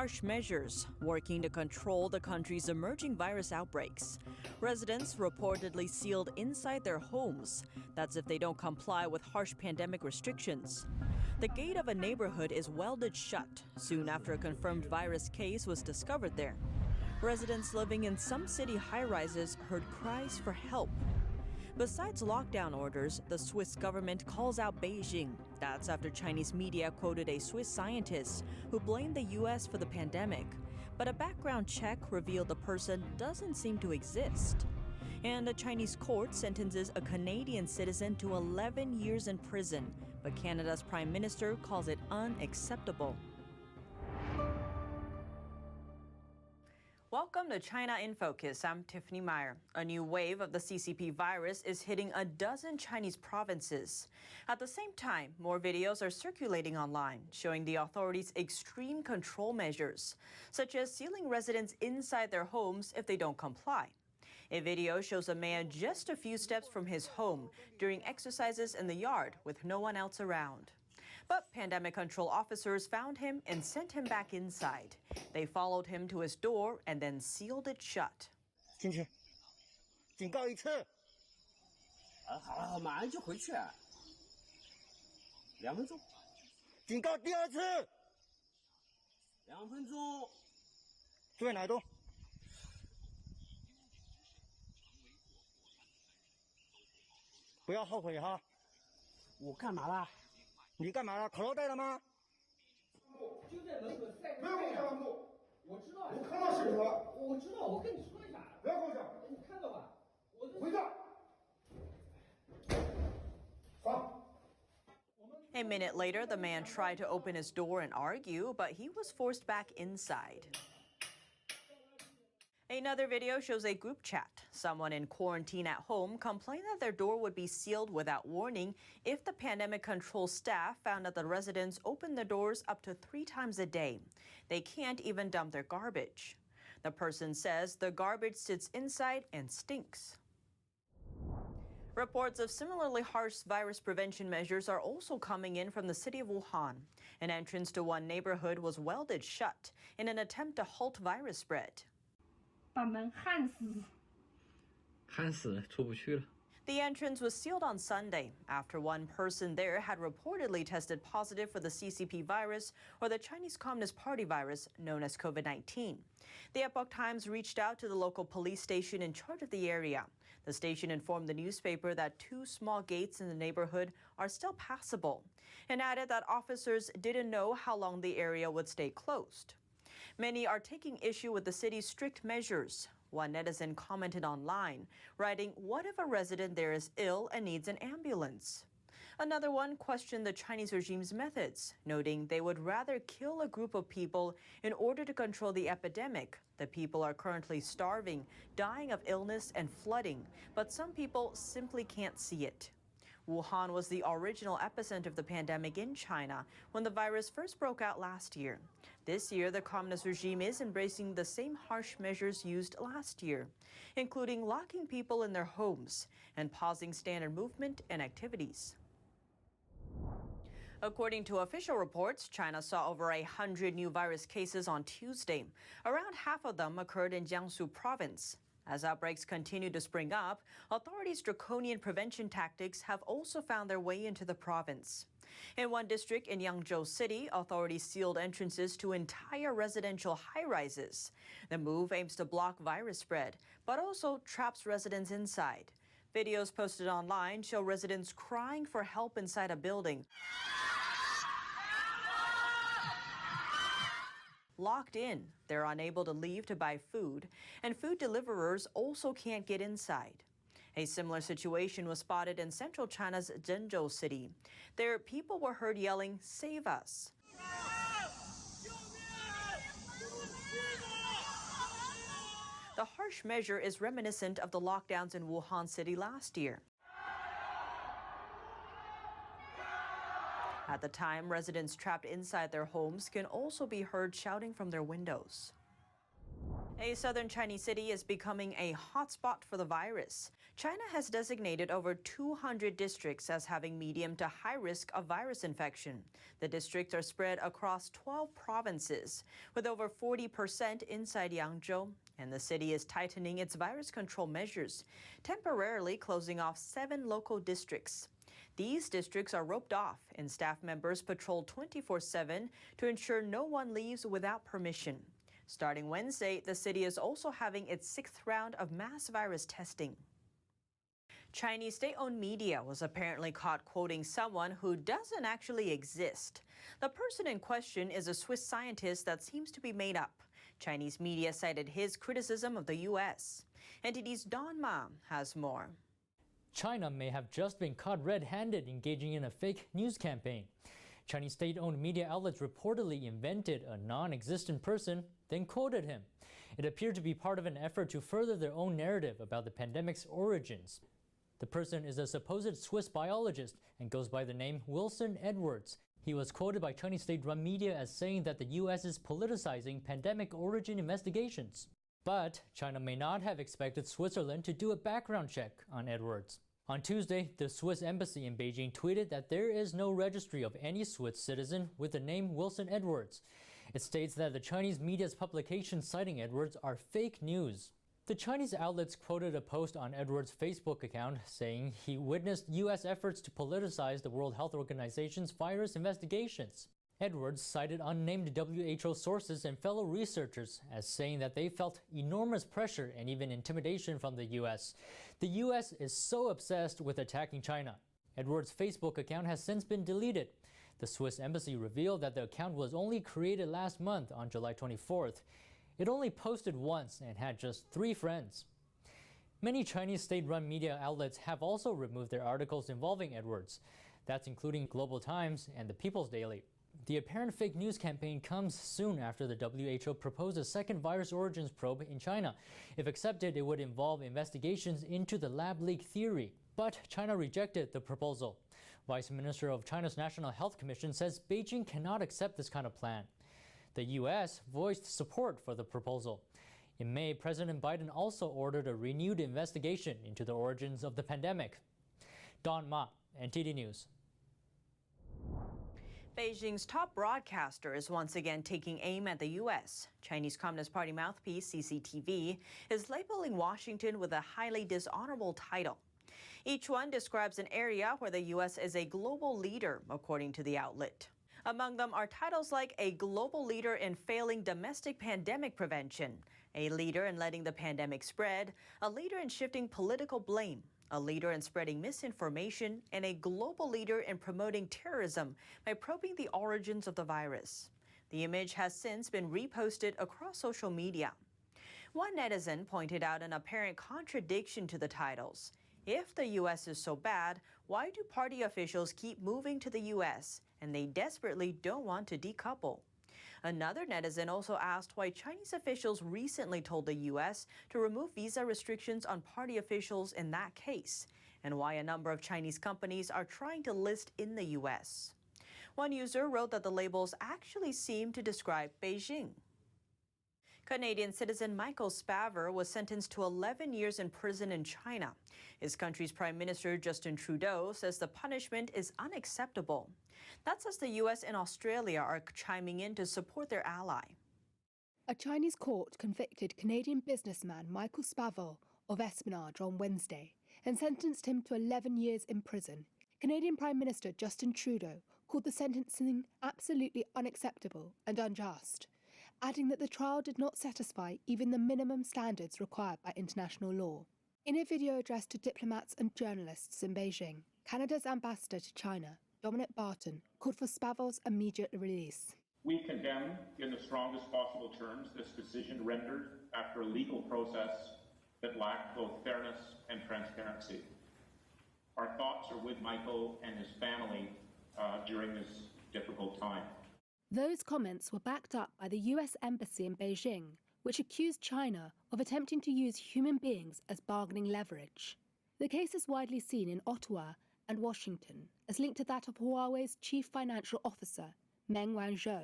harsh measures working to control the country's emerging virus outbreaks. Residents reportedly sealed inside their homes. That's if they don't comply with harsh pandemic restrictions. The gate of a neighborhood is welded shut soon after a confirmed virus case was discovered there. Residents living in some city high-rises heard cries for help. Besides lockdown orders, the Swiss government calls out Beijing. That's after Chinese media quoted a Swiss scientist who blamed the U.S. for the pandemic. But a background check revealed the person doesn't seem to exist. And a Chinese court sentences a Canadian citizen to 11 years in prison. But Canada's Prime Minister calls it unacceptable. Welcome to China in Focus. I'm Tiffany Meyer. A new wave of the CCP virus is hitting a dozen Chinese provinces. At the same time, more videos are circulating online showing the authorities' extreme control measures, such as sealing residents inside their homes if they don't comply. A video shows a man just a few steps from his home during exercises in the yard with no one else around. But pandemic control officers found him and sent him back inside. They followed him to his door and then sealed it shut. 进去，警告一次。好了，马上就回去，2分钟。警告第二次。2分钟。注意哪动？不要后悔哈。我干嘛啦？你干嘛了？口罩戴了吗？就在门口晒没有口罩不？我知道。我看到水了。我知道，我跟你说一下。不要口罩。你看到吧？回家。放。A minute later, the man tried to open his door and argue, but he was forced back inside. Another video shows a group chat. Someone in quarantine at home complained that their door would be sealed without warning if the pandemic control staff found that the residents opened the doors up to 3 times a day. They can't even dump their garbage. The person says the garbage sits inside and stinks. Reports of similarly harsh virus prevention measures are also coming in from the city of Wuhan. An entrance to one neighborhood was welded shut in an attempt to halt virus spread. 把门焊死，焊死出不去了。 The entrance was sealed on Sunday after one person there had reportedly tested positive for the CCP virus, or the Chinese Communist Party virus known as COVID-19. The Epoch Times reached out to the local police station in charge of the area. The station informed the newspaper that 2 small gates in the neighborhood are still passable, and added that officers didn't know how long the area would stay closed. Many are taking issue with the city's strict measures. One netizen commented online, writing, "What if a resident there is ill and needs an ambulance?" Another one questioned the Chinese regime's methods, noting they would rather kill a group of people in order to control the epidemic. The people are currently starving, dying of illness and flooding, but some people simply can't see it. Wuhan was the original epicenter of the pandemic in China when the virus first broke out last year. This year, the communist regime is embracing the same harsh measures used last year, including locking people in their homes and pausing standard movement and activities. According to official reports, China saw over 100 new virus cases on Tuesday. Around half of them occurred in Jiangsu province. As outbreaks continue to spring up, authorities' draconian prevention tactics have also found their way into the province. In one district in Yangzhou City, authorities sealed entrances to entire residential high-rises. The move aims to block virus spread, but also traps residents inside. Videos posted online show residents crying for help inside a building. Locked in, they're unable to leave to buy food, and food deliverers also can't get inside. A similar situation was spotted in central China's Zhengzhou city. There, people were heard yelling, "Save us!" The harsh measure is reminiscent of the lockdowns in Wuhan city last year. At the time, residents trapped inside their homes can also be heard shouting from their windows. A southern Chinese city is becoming a hotspot for the virus. China has designated over 200 districts as having medium to high risk of virus infection. The districts are spread across 12 provinces, with over 40% inside Yangzhou. And the city is tightening its virus control measures, temporarily closing off 7 local districts. These districts are roped off, and staff members patrol 24/7 to ensure no one leaves without permission. Starting Wednesday, the city is also having its 6th round of mass virus testing. Chinese state-owned media was apparently caught quoting someone who doesn't actually exist. The person in question is a Swiss scientist that seems to be made up. Chinese media cited his criticism of the U.S. NTD's Don Ma has more. China may have just been caught red-handed engaging in a fake news campaign. Chinese state-owned media outlets reportedly invented a non-existent person, then quoted him. It appeared to be part of an effort to further their own narrative about the pandemic's origins. The person is a supposed Swiss biologist and goes by the name Wilson Edwards. He was quoted by Chinese state-run media as saying that the U.S. is politicizing pandemic origin investigations. But China may not have expected Switzerland to do a background check on Edwards. On Tuesday, the Swiss embassy in Beijing tweeted that there is no registry of any Swiss citizen with the name Wilson Edwards. It states that the Chinese media's publications citing Edwards are fake news. The Chinese outlets quoted a post on Edwards' Facebook account saying he witnessed U.S. efforts to politicize the World Health Organization's virus investigations. Edwards cited unnamed WHO sources and fellow researchers as saying that they felt enormous pressure and even intimidation from the U.S. The U.S. is so obsessed with attacking China. Edwards' Facebook account has since been deleted. The Swiss embassy revealed that the account was only created last month on July 24th. It only posted once and had just 3 friends. Many Chinese state-run media outlets have also removed their articles involving Edwards. That's including Global Times and the People's Daily. The apparent fake news campaign comes soon after the WHO proposed a second virus origins probe in China. If accepted, it would involve investigations into the lab leak theory. But China rejected the proposal. Vice Minister of China's National Health Commission says Beijing cannot accept this kind of plan. The U.S. voiced support for the proposal. In May, President Biden also ordered a renewed investigation into the origins of the pandemic. Don Ma, NTD News. Beijing's top broadcaster is once again taking aim at the U.S. Chinese Communist Party mouthpiece CCTV is labeling Washington with a highly dishonorable title. Each one describes an area where the U.S. is a global leader, according to the outlet. Among them are titles like a global leader in failing domestic pandemic prevention, a leader in letting the pandemic spread, a leader in shifting political blame, a leader in spreading misinformation, and a global leader in promoting terrorism by probing the origins of the virus. The image has since been reposted across social media. One netizen pointed out an apparent contradiction to the titles. If the U.S. is so bad, why do party officials keep moving to the U.S. and they desperately don't want to decouple? Another netizen also asked why Chinese officials recently told the U.S. to remove visa restrictions on party officials in that case, and why a number of Chinese companies are trying to list in the U.S. One user wrote that the labels actually seem to describe Beijing. Canadian citizen Michael Spavor was sentenced to 11 years in prison in China. His country's Prime Minister Justin Trudeau says the punishment is unacceptable. That's as the U.S. and Australia are chiming in to support their ally. A Chinese court convicted Canadian businessman Michael Spavor of espionage on Wednesday and sentenced him to 11 years in prison. Canadian Prime Minister Justin Trudeau called the sentencing absolutely unacceptable and unjust, adding that the trial did not satisfy even the minimum standards required by international law. In a video addressed to diplomats and journalists in Beijing, Canada's ambassador to China, Dominic Barton, called for Spavor's immediate release. We condemn in the strongest possible terms this decision rendered after a legal process that lacked both fairness and transparency. Our thoughts are with Michael and his family during this difficult time. Those comments were backed up by the US Embassy in Beijing, which accused China of attempting to use human beings as bargaining leverage. The case is widely seen in Ottawa and Washington as linked to that of Huawei's chief financial officer, Meng Wanzhou.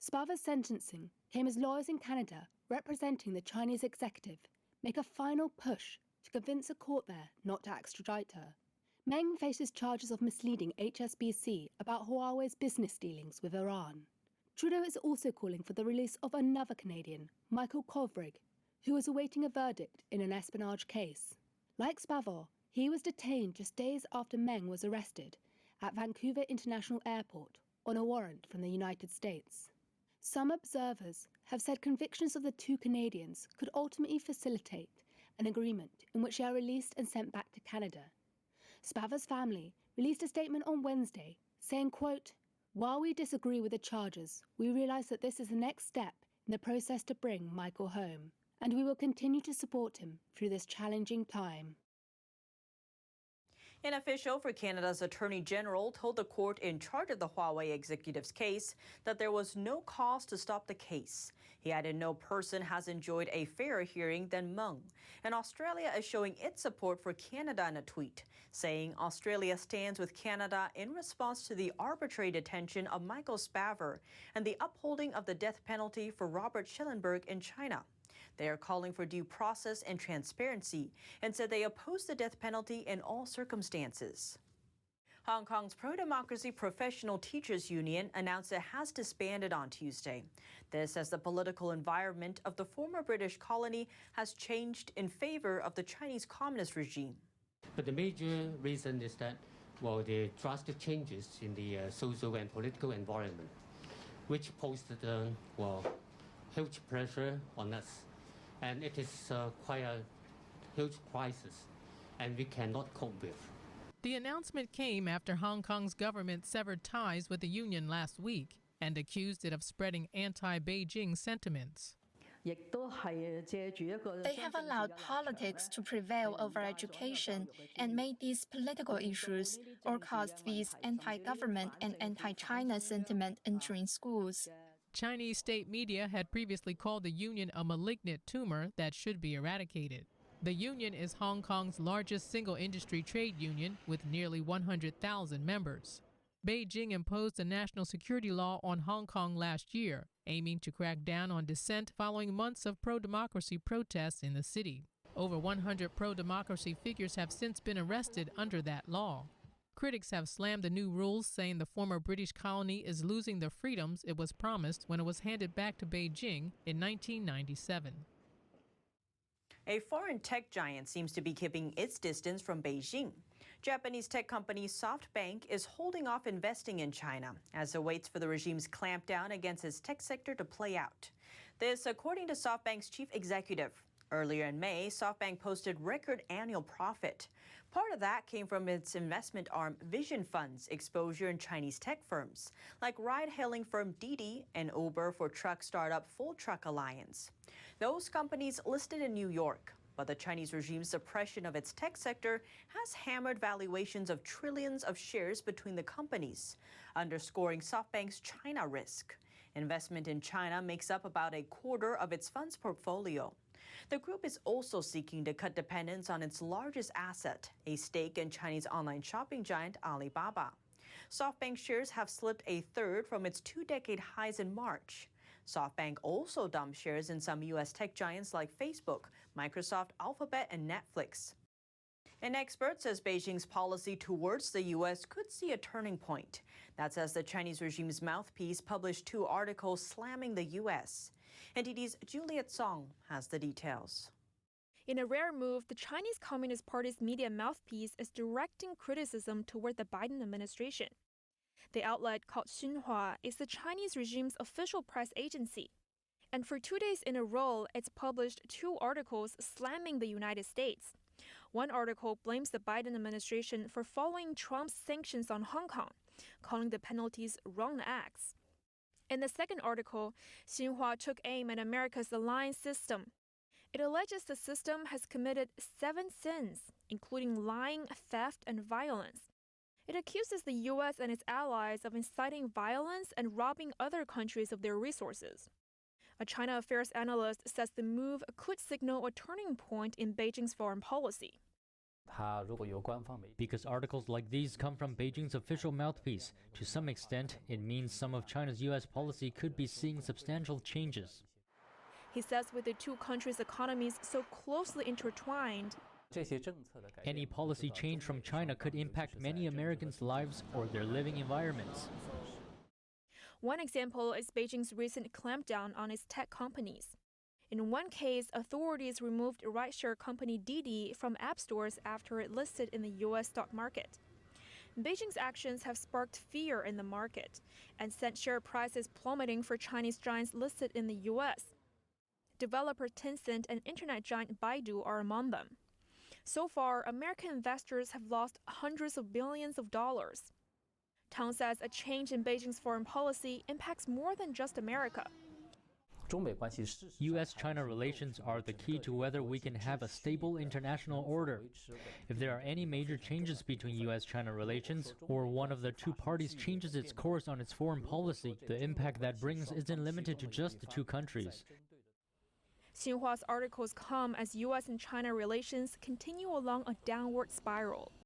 Spava's sentencing came as lawyers in Canada, representing the Chinese executive, make a final push to convince a court there not to extradite her. Meng faces charges of misleading HSBC about Huawei's business dealings with Iran. Trudeau is also calling for the release of another Canadian, Michael Kovrig, who is awaiting a verdict in an espionage case. Like Spavor, he was detained just days after Meng was arrested at Vancouver International Airport on a warrant from the United States. Some observers have said convictions of the two Canadians could ultimately facilitate an agreement in which they are released and sent back to Canada. Spavor's family released a statement on Wednesday saying, quote, "While we disagree with the charges, we realise that this is the next step in the process to bring Michael home, and we will continue to support him through this challenging time." An official for Canada's Attorney General told the court in charge of the Huawei executive's case that there was no cause to stop the case. He added no person has enjoyed a fairer hearing than Meng, and Australia is showing its support for Canada in a tweet, saying Australia stands with Canada in response to the arbitrary detention of Michael Spavor and the upholding of the death penalty for Robert Schellenberg in China. They are calling for due process and transparency and said they oppose the death penalty in all circumstances. Hong Kong's pro-democracy Professional Teachers Union announced it has disbanded on Tuesday. This as the political environment of the former British colony has changed in favor of the Chinese Communist regime. But the major reason is that, well, the drastic changes in the social and political environment, which posed, huge pressure on us. And it is quite a huge crisis, and we cannot cope with. The announcement came after Hong Kong's government severed ties with the union last week and accused it of spreading anti-Beijing sentiments. They have allowed politics to prevail over education and made these political issues or caused these anti-government and anti-China sentiment entering schools. Chinese state media had previously called the union a malignant tumor that should be eradicated. The union is Hong Kong's largest single industry trade union with nearly 100,000 members. Beijing imposed a national security law on Hong Kong last year, aiming to crack down on dissent following months of pro-democracy protests in the city. Over 100 pro-democracy figures have since been arrested under that law. Critics have slammed the new rules, saying the former British colony is losing the freedoms it was promised when it was handed back to Beijing in 1997. A foreign tech giant seems to be keeping its distance from Beijing. Japanese tech company SoftBank is holding off investing in China as it waits for the regime's clampdown against its tech sector to play out. This, according to SoftBank's chief executive. Earlier in May, SoftBank posted record annual profit. Part of that came from its investment arm Vision Fund's exposure in Chinese tech firms, like ride-hailing firm Didi and Uber for truck startup Full Truck Alliance. Those companies listed in New York, but the Chinese regime's suppression of its tech sector has hammered valuations of trillions of shares between the companies, underscoring SoftBank's China risk. Investment in China makes up about a quarter of its fund's portfolio. The group is also seeking to cut dependence on its largest asset, a stake in Chinese online shopping giant Alibaba. SoftBank shares have slipped a third from its two-decade highs in March. SoftBank also dumped shares in some U.S. tech giants like Facebook, Microsoft, Alphabet, and Netflix. An expert says Beijing's policy towards the U.S. could see a turning point. That's as the Chinese regime's mouthpiece published 2 articles slamming the U.S. NTD's Juliet Song has the details. In a rare move, the Chinese Communist Party's media mouthpiece is directing criticism toward the Biden administration. The outlet called Xinhua is the Chinese regime's official press agency. And for 2 days in a row, it's published 2 articles slamming the United States. One article blames the Biden administration for following Trump's sanctions on Hong Kong, calling the penalties wrong acts. In the second article, Xinhua took aim at America's alliance system. It alleges the system has committed 7 sins, including lying, theft, and violence. It accuses the U.S. and its allies of inciting violence and robbing other countries of their resources. A China affairs analyst says the move could signal a turning point in Beijing's foreign policy. Because articles like these come from Beijing's official mouthpiece, to some extent, it means some of China's U.S. policy could be seeing substantial changes. He says with the two countries' economies so closely intertwined, any policy change from China could impact many Americans' lives or their living environments. One example is Beijing's recent clampdown on its tech companies. In one case, authorities removed rideshare company Didi from app stores after it listed in the U.S. stock market. Beijing's actions have sparked fear in the market and sent share prices plummeting for Chinese giants listed in the U.S. Developer Tencent and internet giant Baidu are among them. So far, American investors have lost hundreds of billions of dollars. Tang says a change in Beijing's foreign policy impacts more than just America. U.S.-China relations are the key to whether we can have a stable international order. If there are any major changes between U.S.-China relations, or one of the two parties changes its course on its foreign policy, the impact that brings isn't limited to just the two countries. Xinhua's articles come as U.S. and China relations continue along a downward spiral.